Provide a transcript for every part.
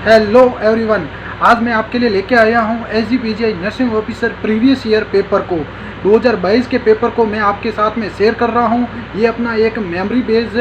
Hello everyone, आज मैं आपके लिए लेके आया हूँ SGPGI nursing officer previous year paper को 2022 के पेपर को मैं आपके साथ में शेयर कर रहा हूँ। ये अपना एक मेमोरी बेस्ड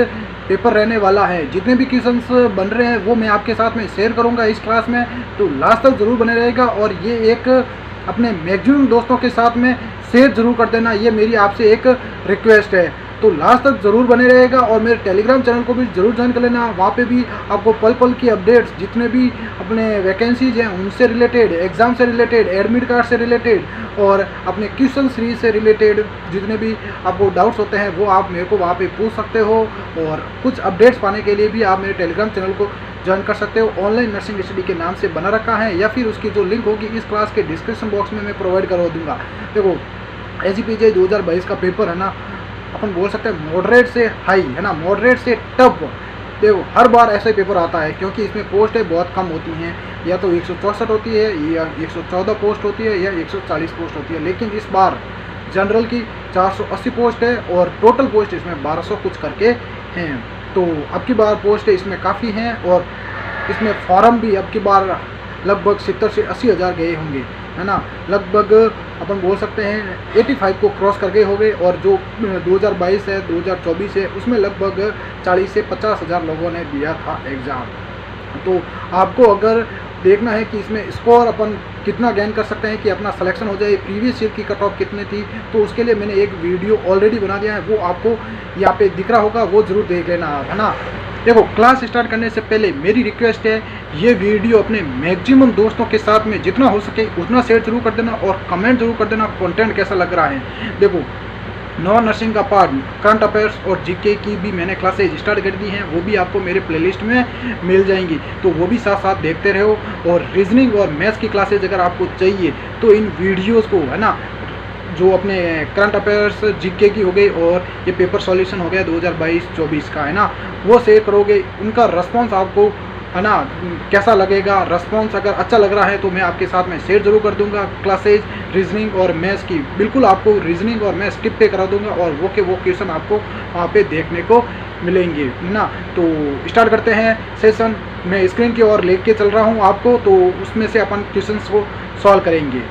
पेपर रहने वाला है। जितने भी क्वेश्चंस बन रहे हैं वो मैं आपके साथ में शेयर करूँगा इस क्लास में, तो लास्ट तक ज़रूर बने रहेगा। और ये एक अपने मैक्सिमम दोस्तों के साथ में शेयर ज़रूर कर देना, ये मेरी आपसे एक रिक्वेस्ट है। तो लास्ट तक ज़रूर बने रहेगा और मेरे टेलीग्राम चैनल को भी ज़रूर ज्वाइन कर लेना। वहाँ पे भी आपको पल पल की अपडेट्स, जितने भी अपने वैकेंसीज हैं उनसे रिलेटेड, एग्ज़ाम से रिलेटेड, एडमिट कार्ड से रिलेटेड और अपने क्वेश्चन सीरीज से रिलेटेड जितने भी आपको डाउट्स होते हैं वो आप मेरे को वहाँ पे पूछ सकते हो। और कुछ अपडेट्स पाने के लिए भी आप मेरे टेलीग्राम चैनल को ज्वाइन कर सकते हो। ऑनलाइन नर्सिंग स्टडी के नाम से बना रखा है, या फिर उसकी जो लिंक होगी इस क्लास के डिस्क्रिप्शन बॉक्स में मैं प्रोवाइड करवा दूँगा। देखो, एसजीपीजीआई 2022 का पेपर है ना, अपन बोल सकते हैं मॉडरेट से हाई है ना, मॉडरेट से टफ। देखो, हर बार ऐसा ही पेपर आता है क्योंकि इसमें पोस्टें बहुत कम होती हैं, या तो 164 होती है, या 114 पोस्ट होती है, या 140 पोस्ट होती है। लेकिन इस बार जनरल की 480 पोस्ट है और टोटल पोस्ट इसमें 1200 कुछ करके हैं। तो अब की बार पोस्ट इसमें काफ़ी हैं और इसमें फॉर्म भी अब की बार लगभग 70 से 80 हज़ार गए होंगे, है ना। लगभग अपन बोल सकते हैं 85 को क्रॉस कर गए होंगे। और जो 2022 है, 2024 है, उसमें लगभग 40 से 50 हज़ार लोगों ने दिया था एग्ज़ाम। तो आपको अगर देखना है कि इसमें स्कोर अपन कितना गेन कर सकते हैं कि अपना सिलेक्शन हो जाए, प्रीवियस ईयर की कट ऑफ कितनी थी, तो उसके लिए मैंने एक वीडियो ऑलरेडी बना दिया है, वो आपको यहाँ पे दिख रहा होगा, वो ज़रूर देख लेना आप, है ना। देखो, क्लास स्टार्ट करने से पहले मेरी रिक्वेस्ट है, ये वीडियो अपने मैक्सिमम दोस्तों के साथ में जितना हो सके उतना शेयर जरूर कर देना और कमेंट जरूर कर देना कंटेंट कैसा लग रहा है। देखो, नॉन नर्सिंग का पार्ट, करंट अफेयर्स और जीके की भी मैंने क्लासेज स्टार्ट कर दी हैं, वो भी आपको मेरे प्लेलिस्ट में मिल जाएंगी, तो वो भी साथ साथ देखते रहो। और रीजनिंग और मैथ्स की क्लासेज अगर आपको चाहिए तो इन वीडियोज़ को, है ना, जो अपने करंट अफेयर्स जीके की हो गई और ये पेपर सॉल्यूशन हो गया 2022-24 का, है ना, वो शेयर करोगे। उनका रिस्पॉन्स आपको, है ना, कैसा लगेगा। रिस्पॉन्स अगर अच्छा लग रहा है तो मैं आपके साथ में शेयर जरूर कर दूंगा क्लासेज रीजनिंग और मैथ्स की। बिल्कुल आपको रीजनिंग और मैथ्स टिप पे करा दूंगा और वो के वो क्वेश्चन आपको वहाँ पे देखने को मिलेंगे, है ना। तो स्टार्ट करते हैं सेशन। मैं स्क्रीन की ओर लेके चल रहा हूँ आपको, तो उसमें से अपन क्वेश्चन को सॉल्व करेंगे।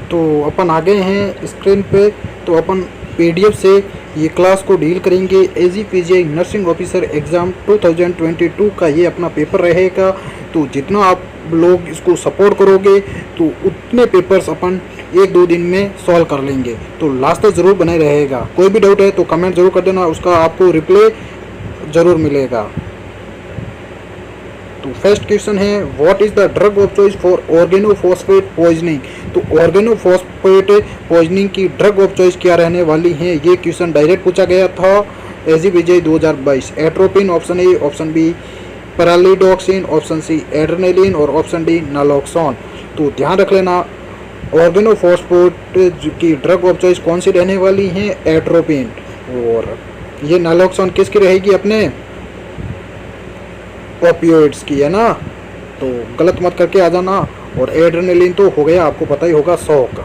तो अपन आ गए हैं स्क्रीन पे, तो अपन पीडीएफ से ये क्लास को डील करेंगे। एसजीपीजीआई नर्सिंग ऑफिसर एग्ज़ाम 2022 का ये अपना पेपर रहेगा। तो जितना आप लोग इसको सपोर्ट करोगे तो उतने पेपर्स अपन 1-2 दिन में सॉल्व कर लेंगे। तो लास्ट तक ज़रूर बने रहेगा। कोई भी डाउट है तो कमेंट ज़रूर कर देना, उसका आपको रिप्लाई ज़रूर मिलेगा। तो फर्स्ट क्वेश्चन है, what is the drug of choice for organophosphate poisoning. तो ऑर्गेनोफॉस्फेट पॉइजनिंग की ड्रग ऑफ चॉइस क्या रहने वाली है, ये क्वेश्चन डायरेक्ट पूछा गया था SGPGI 2022। Atropine option A, option B pralidoxime, option C adrenaline और ऑप्शन डी नालोक्सोन। तो ध्यान रख लेना, ऑर्गेनोफॉस्फेट की ड्रग ऑफ चॉइस कौन सी रहने वाली है, एट्रोपिन। और ये नालोक्सोन किसकी रहेगी, अपने ओपियोइड्स की, है ना। तो गलत मत करके आ जाना। और एड्रेनालिन तो हो गया, आपको पता ही होगा, शॉक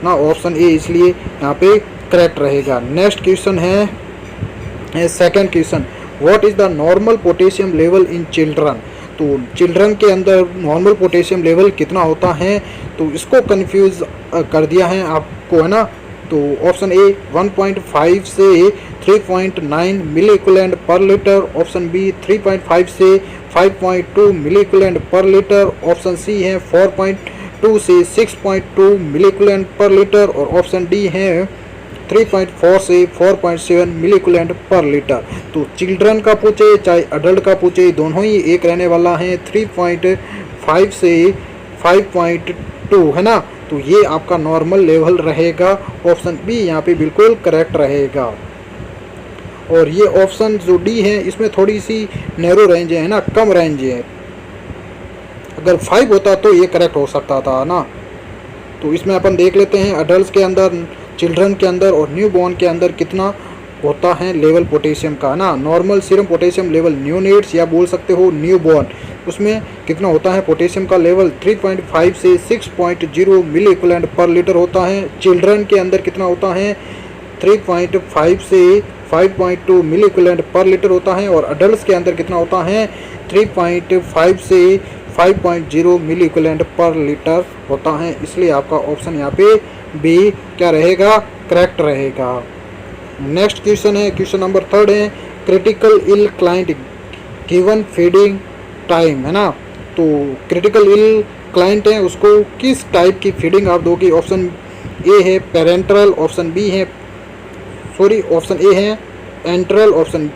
ना, ऑप्शन ए इसलिए यहाँ पे करेक्ट रहेगा। नेक्स्ट क्वेश्चन है second question, what is the normal potassium level in children. तो चिल्ड्रन के अंदर नॉर्मल पोटेशियम लेवल कितना होता है, तो इसको कंफ्यूज कर दिया है आपको, है ना। तो ऑप्शन ए 1.5 से 3.9 milliequivalent per litre, option B 3.5 से 5.2 milliequivalent per litre, option C है 4.2 से 6.2 मिली इक्विवेलेंट पर लीटर और ऑप्शन डी है 3.4 से 4.7 मिली इक्विवेलेंट पर लीटर। तो चिल्ड्रन का पूछे चाहे अडल्ट का पूछे, दोनों ही एक रहने वाला है, 3.5 से 5.2, है ना। तो ये आपका नॉर्मल लेवल रहेगा। ऑप्शन बी यहाँ पे बिल्कुल करेक्ट रहेगा। और ये ऑप्शन जो डी है इसमें थोड़ी सी नैरो रेंज है ना, कम रेंज है। अगर 5 होता तो ये करेक्ट हो सकता था ना। तो इसमें अपन देख लेते हैं अडल्ट के अंदर, चिल्ड्रन के अंदर और न्यू बॉर्न के अंदर कितना होता है लेवल पोटेशियम का, ना। Normal serum potassium level neonates या बोल सकते हो न्यू बॉर्न, उसमें कितना होता है पोटेशियम का लेवल 3.5 से 6.0 मिली इक्विवेलेंट पर लीटर होता है। चिल्ड्रन के अंदर कितना होता है 3.5 से 5.2 मिली इक्विवेलेंट पर लीटर होता है, और अडल्ट के अंदर कितना होता है 3.5 से 5.0 मिली इक्विवेलेंट पर लीटर होता है। इसलिए आपका ऑप्शन यहाँ पे बी क्या रहेगा, करेक्ट रहेगा। नेक्स्ट क्वेश्चन है, क्वेश्चन नंबर 3 है, critical ill client given feeding time, है ना। तो क्रिटिकल इल क्लाइंट है, उसको किस टाइप की फीडिंग आप दोगे। ऑप्शन ए है पेरेंट्रल, ऑप्शन बी है ऑप्शन ए है एंट्रल, ऑप्शन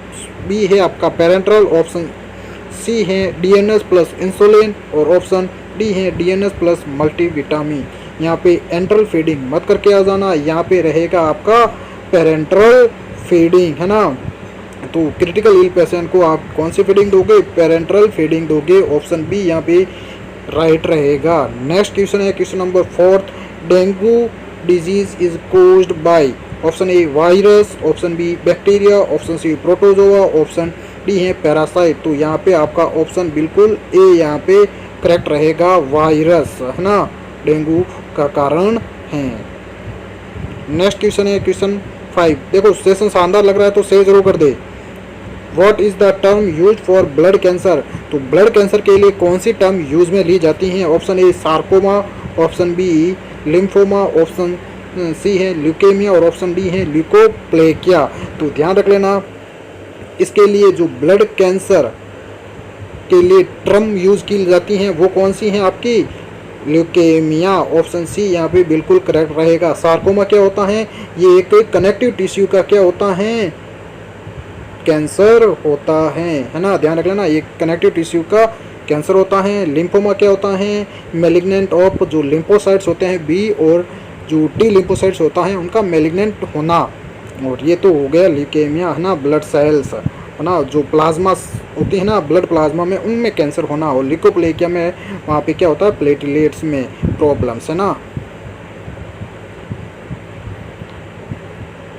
बी है आपका पेरेंट्रल, ऑप्शन सी है डीएनएस प्लस इंसुलिन, और ऑप्शन डी है डीएनएस प्लस मल्टीविटामिन। यहाँ पे एंट्रल फीडिंग मत करके आ जाना, यहाँ पे रहेगा आपका पेरेंट्रल फीडिंग, है ना। तो क्रिटिकल इल पेशेंट को आप कौन सी फीडिंग दोगे, पेरेंट्रल फीडिंग दोगे। ऑप्शन बी यहाँ पे राइट रहेगा। नेक्स्ट क्वेश्चन है, question number 4, dengue disease is caused by, option A virus, option B bacteria, option C protozoa, option D है पैरासाइट। तो यहाँ पे आपका ऑप्शन बिल्कुल ए यहाँ पे करेक्ट रहेगा, वायरस, है ना, डेंगू का कारण है। नेक्स्ट क्वेश्चन है, क्वेश्चन 5, देखो सेशन शानदार लग रहा है तो सही जरूर कर दे। What is the term use for blood cancer, तो ब्लड कैंसर के लिए कौन सी टर्म यूज में ली जाती हैं। Option A sarcoma, option B lymphoma, option C है ल्यूकेमिया, और ऑप्शन डी है ल्यूकोप्लेकिया। तो ध्यान रख लेना, इसके लिए जो ब्लड कैंसर के लिए टर्म यूज की जाती हैं वो कौन सी हैं आपकी, ल्यूकेमिया। ऑप्शन सी यहाँ पे बिल्कुल करेक्ट रहेगा। सार्कोमा क्या होता है, ये एक कनेक्टिव टिश्यू का क्या होता है, कैंसर होता है ना, ध्यान रख लेना, ये कनेक्टिव टिश्यू का कैंसर होता है। लिम्फोमा क्या होता है, मैलिग्नेंट ऑफ जो लिम्फोसाइट्स होते हैं बी और जो टी लिम्फोसाइट्स होता है उनका मैलिग्नेंट होना। और ये तो हो गया ल्यूकेमिया, है ना, ब्लड सेल्स, है ना, जो प्लाज्मा होती है ना ब्लड प्लाज्मा में, उनमें कैंसर होना। और ल्यूकोप्लेकिया में वहाँ पे क्या होता है, प्लेटलेट्स में प्रॉब्लम्स, है ना।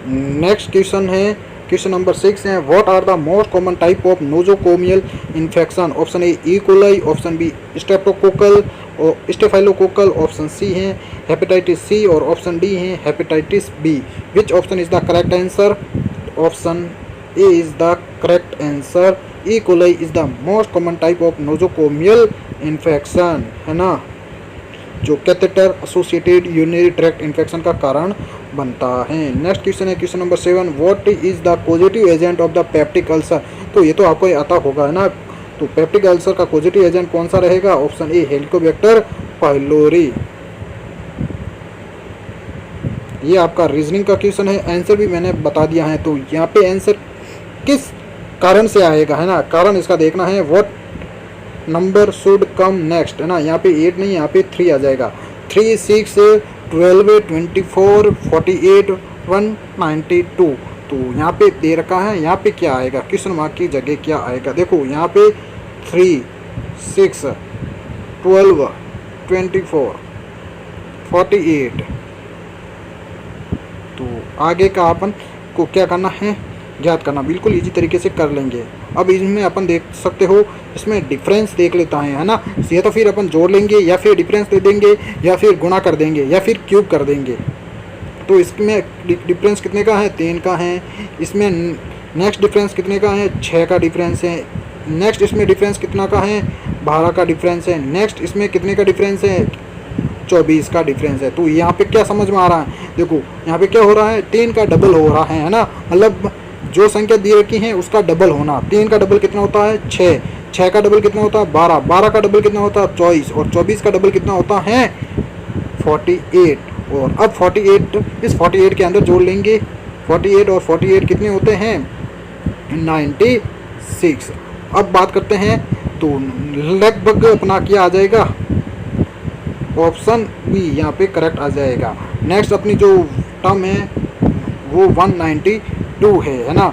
नेक्स्ट क्वेश्चन है, क्वेश्चन नंबर 6 है, what are the most common type of nosocomial infection. Option A E coli, option B streptococcal और स्टेफाइलोकोकल, ऑप्शन सी है हेपेटाइटिस सी, और ऑप्शन डी है hepatitis B. Which option is the correct answer, option A is the correct answer. E coli is the most common type of nosocomial infection, है ना, जो catheter associated urinary tract infection का कारण बनता है। Next question है, question number 7, what is the positive agent of the peptic ulcer. तो ये तो आपको आता होगा, है ना। तो पेप्टिक अल्सर का पॉजिटिव एजेंट कौन सा रहेगा, ऑप्शन ए हेलिकोबैक्टर पाइलोरी। ये आपका रीजनिंग का क्वेश्चन है, आंसर भी मैंने बता दिया है। तो यहाँ पे आंसर किस कारण से आएगा, है ना, कारण इसका देखना है। What number should come next, है ना, यहाँ पे 8 नहीं, यहाँ पे 3 आ जाएगा। 3, 6, 12, 24, 48, 192। तो यहाँ पे दे रखा है, यहाँ पे क्या आएगा, क्वेश्चन मार्क की जगह क्या आएगा। देखो यहाँ पे 3, 6, 12, 24, 48। तो आगे का अपन को क्या करना है, ज्ञात करना, बिल्कुल इजी तरीके से कर लेंगे। अब इसमें अपन देख सकते हो, इसमें डिफरेंस देख लेता है ना, या तो फिर अपन जोड़ लेंगे, या फिर डिफरेंस दे देंगे, या फिर गुणा कर देंगे, या फिर क्यूब कर देंगे। तो इसमें डिफरेंस कितने का है, 3 का है। इसमें नेक्स्ट डिफरेंस कितने का है, 6 का डिफरेंस है। नेक्स्ट इसमें डिफरेंस कितना का है, 12 का डिफरेंस है। नेक्स्ट इसमें कितने का डिफरेंस है, 24 का डिफरेंस है। तो यहाँ पे क्या समझ में आ रहा है, देखो यहाँ पे क्या हो रहा है, 3 का डबल हो रहा है ना, मतलब जो संख्या दी रखी है उसका डबल होना। 3 का डबल कितना होता है, 6, 6 का डबल कितना होता है, 12, 12 का डबल कितना होता है, 24, और 24 का डबल कितना होता है, 48। और अब 48 इस 48 के अंदर जोड़ लेंगे, 48 और 48 कितने होते हैं, 96। अब बात करते हैं, तो लगभग अपना क्या आ जाएगा, ऑप्शन बी यहाँ पे करेक्ट आ जाएगा। नेक्स्ट अपनी जो टर्म है वो 192 है ना।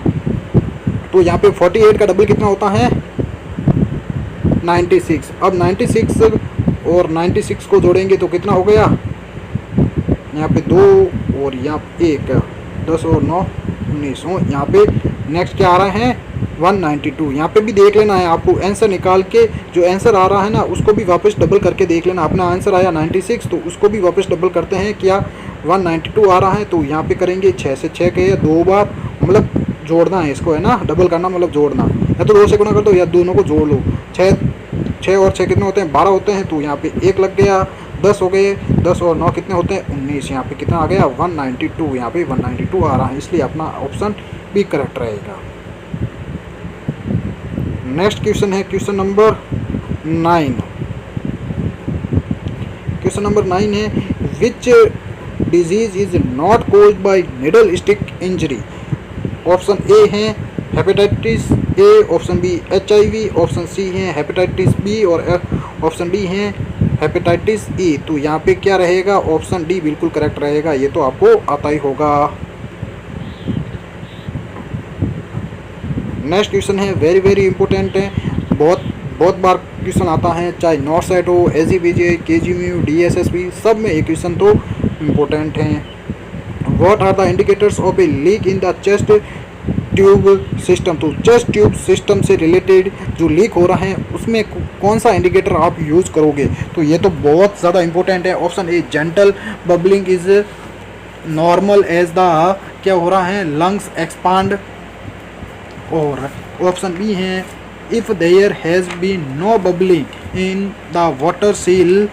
तो यहाँ पे 48 का डबल कितना होता है, 96। अब 96 और 96 को जोड़ेंगे तो कितना हो गया, यहाँ पे 2 और यहाँ 1, 10 और 9, 19। यहाँ पे नेक्स्ट क्या आ रहा है, 192। यहाँ पे भी देख लेना है आपको, आंसर निकाल के जो आंसर आ रहा है ना उसको भी वापस डबल करके देख लेना। अपना आंसर आया 96, तो उसको भी वापस डबल करते हैं, क्या 192 आ रहा है। तो यहाँ पे करेंगे 6 से 6 के 2 बार, मतलब जोड़ना है इसको, है ना, डबल करना मतलब जोड़ना, या तो 2 से गुना कर दो या दोनों को जोड़ लो। 6 और 6 कितने होते हैं, 12 होते हैं, तो यहाँ पे 1 लग गया, 10 हो गए, 10 और 9 कितने होते हैं, 19, यहाँ पे कितना आ गया 192, यहाँ पे 192 आ रहा है, इसलिए अपना ऑप्शन भी करेक्ट रहेगा। नेक्स्ट क्वेश्चन है क्वेश्चन नंबर 9। क्वेश्चन नंबर 9 है which disease is not caused by needle stick injury. Option A है hepatitis A, option B HIV, option C है हेपेटाइटिस बी और ऑप्शन डी है हेपेटाइटिस ई। तो यहाँ पे क्या रहेगा, ऑप्शन डी बिल्कुल करेक्ट रहेगा, ये तो आपको आता ही होगा। नेक्स्ट क्वेश्चन है वेरी इंपॉर्टेंट है, बहुत बार क्वेश्चन आता है, चाहे नॉर्थ सेट हो, SGPJ, KGMU, DSSB, सब में ये क्वेश्चन तो इम्पोर्टेंट हैं। What are the indicators of a leak in the chest tube system. तो चेस्ट ट्यूब सिस्टम से रिलेटेड जो लीक हो रहा है उसमें कौन सा इंडिकेटर आप यूज़ करोगे, तो ये तो बहुत ज़्यादा इंपॉर्टेंट है। Option A gentle bubbling is normal as the क्या हो रहा है, लंग्स एक्सपांड, और ऑप्शन बी है if there has been no bubbling in the water seal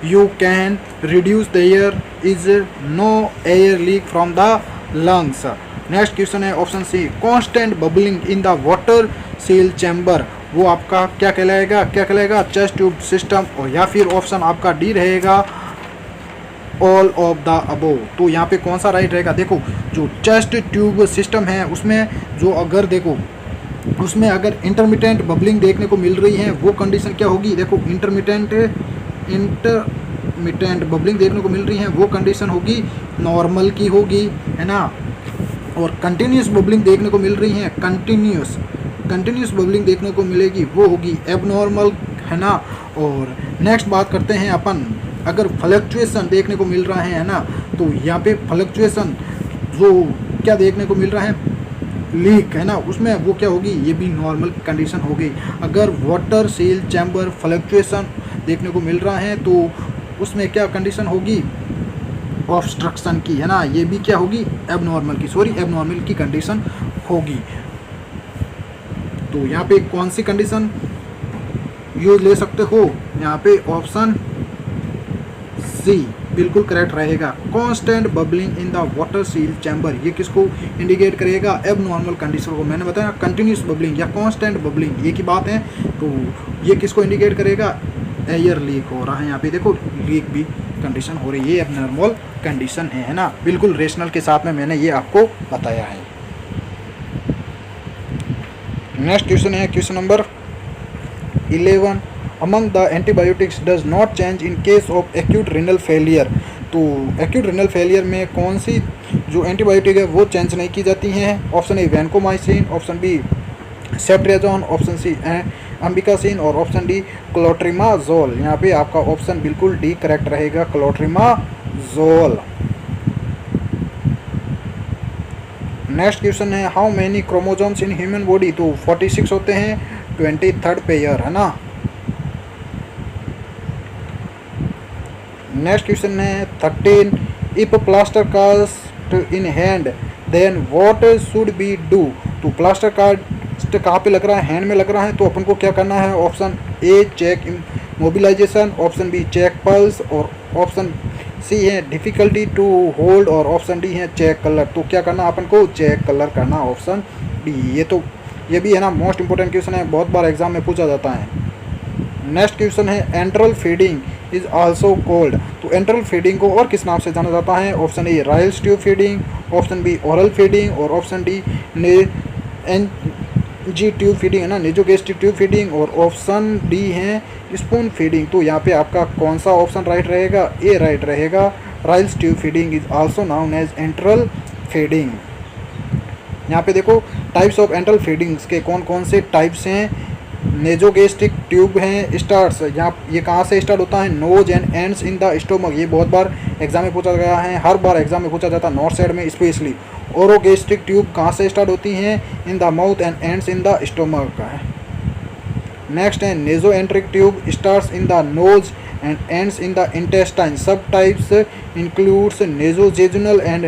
you can reduce there is no air leak from the lungs. Next question है option C constant bubbling in the water seal chamber, वो आपका क्या कहलाएगा chest tube system, और या फिर option आपका D रहेगा ऑल ऑफ द अबोव। तो यहाँ पे कौन सा राइट रहेगा, देखो जो चेस्ट ट्यूब सिस्टम है उसमें जो अगर देखो उसमें अगर इंटरमिटेंट बबलिंग देखने को मिल रही है वो कंडीशन क्या होगी, देखो इंटरमिटेंट बबलिंग देखने को मिल रही है वो कंडीशन होगी नॉर्मल की होगी, है ना। और कंटिन्यूस बबलिंग देखने को मिल रही है, कंटिन्यूस बबलिंग देखने को मिलेगी वो होगी एबनॉर्मल, है ना। और नेक्स्ट बात करते हैं अपन, अगर फ्लक्चुएशन देखने को मिल रहा है ना, तो यहाँ पे फ्लक्चुएशन जो क्या देखने को मिल रहा है, लीक, है ना, उसमें वो क्या होगी, ये भी नॉर्मल कंडीशन हो गई। अगर वाटर सील चैम्बर फ्लक्चुएशन देखने को मिल रहा है तो उसमें क्या कंडीशन होगी, ऑब्स्ट्रक्शन की, है ना, ये भी क्या होगी एबनॉर्मल की कंडीशन होगी। तो यहाँ पे कौन सी कंडीशन यूज ले सकते हो, यहाँ पे ऑप्शन सी बिल्कुल करेक्ट रहेगा, constant bubbling in the water seal chamber. ये किसको इंडिकेट करेगा, एबनॉर्मल कंडीशन को। मैंने बताया कंटिन्यूस बबलिंग या कांस्टेंट बबलिंग, ये की बात है, तो ये किसको इंडिकेट करेगा, एयर लीक हो रहा है, यहाँ पे देखो लीक भी कंडीशन हो रही है, ये एबनॉर्मल कंडीशन है ना, बिल्कुल रेशनल के साथ में मैंने ये आपको बताया है। नेक्स्ट क्वेश्चन है question number 11, among the antibiotics does not change in case of acute renal failure. तो एक्यूट रीनल फेलियर में कौन सी जो एंटीबायोटिक है वो चेंज नहीं की जाती हैं, option A vancomycin, option B ceftriaxone, option C amikacin और ऑप्शन डी क्लोट्रिमाजोल। यहाँ पे आपका ऑप्शन बिल्कुल डी करेक्ट रहेगा, क्लोट्रिमाजोल। नेक्स्ट क्वेश्चन है how many chromosomes in human body. तो 46 होते हैं, 23rd पेयर, है ना। नेक्स्ट क्वेश्चन है 13, if plaster cast in hand then what should be do. तो प्लास्टर कास्ट कहाँ पे लग रहा है, हैंड में लग रहा है, तो अपन को क्या करना है, option A check mobilisation, option B check pulse और ऑप्शन सी है डिफ़िकल्टी टू होल्ड और ऑप्शन डी है चेक कलर। तो क्या करना अपन को, चेक कलर करना, ऑप्शन डी। ये भी है ना मोस्ट इंपॉर्टेंट क्वेश्चन है, बहुत बार एग्जाम में पूछा जाता है। नेक्स्ट क्वेश्चन है enteral feeding is also called. तो एंट्रल फीडिंग को और किस नाम से जाना जाता है, option A Ryle's tube feeding, option B oral feeding और option D G tube feeding, है ना, नेजोगेस्ट्रिक ट्यूब फीडिंग और ऑप्शन डी है स्पून फीडिंग। तो यहाँ पे आपका कौन सा ऑप्शन राइट रहेगा, ए राइट रहेगा, Ryle's tube feeding is also known as enteral feeding. यहाँ पे देखो टाइप्स ऑफ एंट्रल फीडिंग्स के कौन कौन से टाइप्स हैं, नेजोगेस्ट्रिक ट्यूब हैं, स्टार्ट्स, यहाँ ये कहाँ से स्टार्ट होता है, nose and ends in the stomach. ये बहुत बार एग्जाम में पूछा गया है, हर बार एग्जाम में पूछा जाता है नॉर्थ साइड में स्पेशली। ओरोगेस्ट्रिक ट्यूब कहाँ से स्टार्ट होती हैं, in the mouth and ends in the stomach का है। नेक्स्ट है nasoenteric tube starts in the nose and ends in the intestine. सब types includes nasojejunal and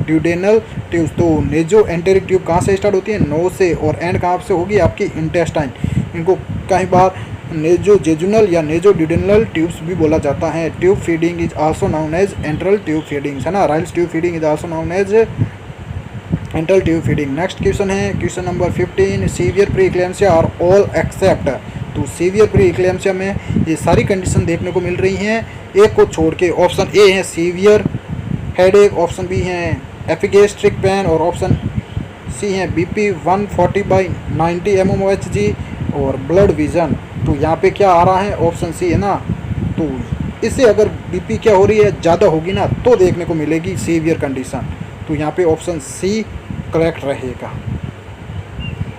duodenal tubes. तो नेजो एंटेरिक ट्यूब कहाँ से स्टार्ट होती है? नोज से, और एंड कहाँ से होगी? आपकी इंटेस्टाइन। इनको कई बार नेजो जेजुनल या नेजो ड्यूडेनल ट्यूब्स भी बोला जाता है। Tube feeding is also known as enteral tube feeding, है ना। Ryle's tube feeding is also known as enteral tube feeding. Next question है question number 15, severe preeclampsia are all except. तो severe preeclampsia में ये सारी condition देखने को मिल रही हैं, एक को छोड़ के। ऑप्शन ए है सीवियर हेडेक, ऑप्शन बी है एपिगेस्ट्रिक पेन, और ऑप्शन सी है BP 140/90 mmHg और ब्लड विजन। तो यहाँ पे क्या आ रहा है? ऑप्शन सी है ना। तो इससे अगर BP क्या हो रही है, ज़्यादा होगी ना, तो देखने को मिलेगी सीवियर कंडीशन। तो यहाँ पे ऑप्शन सी करेक्ट रहेगा।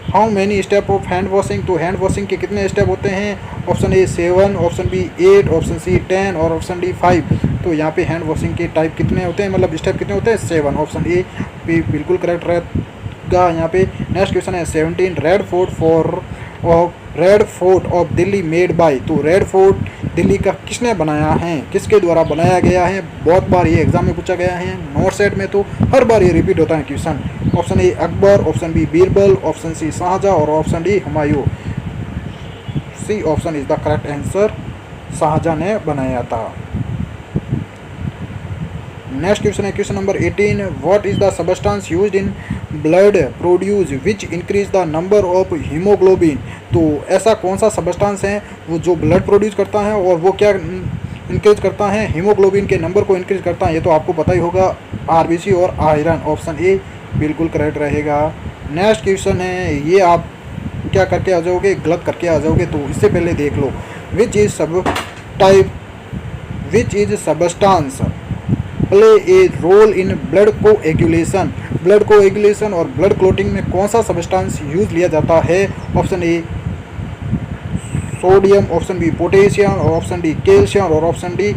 How many step of hand washing? तो हैंड वॉशिंग के कितने स्टेप होते हैं? Option A 7, option B 8, option C 10 और ऑप्शन डी 5। तो यहाँ पे हैंड वॉशिंग के टाइप कितने होते हैं, मतलब स्टेप कितने होते हैं? 7। ऑप्शन ए भी बिल्कुल करेक्ट रहेगा यहाँ पे। नेक्स्ट क्वेश्चन है 17, red fort of Delhi made by. तो रेड फोर्ट दिल्ली का किसने बनाया है, किसके द्वारा बनाया गया है? बहुत बार ये एग्जाम में पूछा गया है, नोट सेट में तो हर बार ये रिपीट होता है question. Option A Akbar, option B Birbal, option C Shahjahan और option D Humayun. C option is the correct answer, Shahjahan ने बनाया था। नेक्स्ट क्वेश्चन है question number 18, what is the substance used in blood produce which increase the number of haemoglobin. तो ऐसा कौन सा substance है वो जो ब्लड प्रोड्यूस करता है और वो क्या इंक्रीज करता है? हीमोग्लोबिन के नंबर को इंक्रीज करता है। ये तो आपको पता ही होगा, RBC और आयरन। ऑप्शन ए बिल्कुल करेक्ट रहेगा। नेक्स्ट क्वेश्चन है, ये आप क्या करके आ जाओगे? गलत करके आ जाओगे। तो इससे पहले देख लो, which is substance play a role in blood coagulation. Blood coagulation और ब्लड क्लोटिंग में कौन सा सबस्टेंस यूज लिया जाता है? Option A sodium, option B potassium और ऑप्शन डी कैल्शियम और option D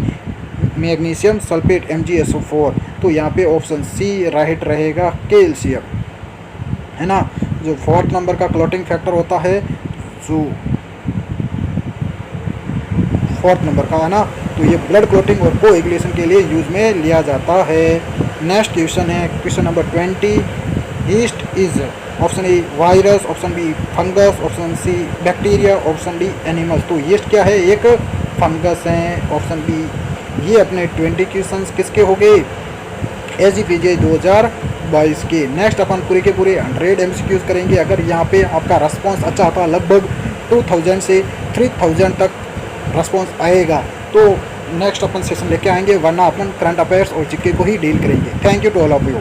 magnesium sulphate MgSO4। तो यहाँ पे ऑप्शन सी राइट रहेगा, कैल्शियम, है ना। जो 4th नंबर का क्लोटिंग फैक्टर होता है, जो 4th नंबर का है ना, तो ये ब्लड क्लोटिंग और कोएगुलेशन के लिए यूज में लिया जाता है। नेक्स्ट क्वेश्चन है question number 20, yeast is option A virus, option B fungus, option C bacteria, option D animals. तो ईस्ट क्या है? एक फंगस है। Option B. ये अपने 20 क्वेश्चंस किसके हो गए? SGPJ 2022 के। नेक्स्ट अपन पूरे के पूरे 100 MCQs करेंगे। अगर यहाँ पे आपका रिस्पॉन्स अच्छा आता, लगभग 2000 से 3000 तक रिस्पॉन्स आएगा, तो नेक्स्ट अपन सेशन लेके आएंगे, वरना अपन करंट अफेयर्स और जीके को ही डील करेंगे। Thank you to all of you.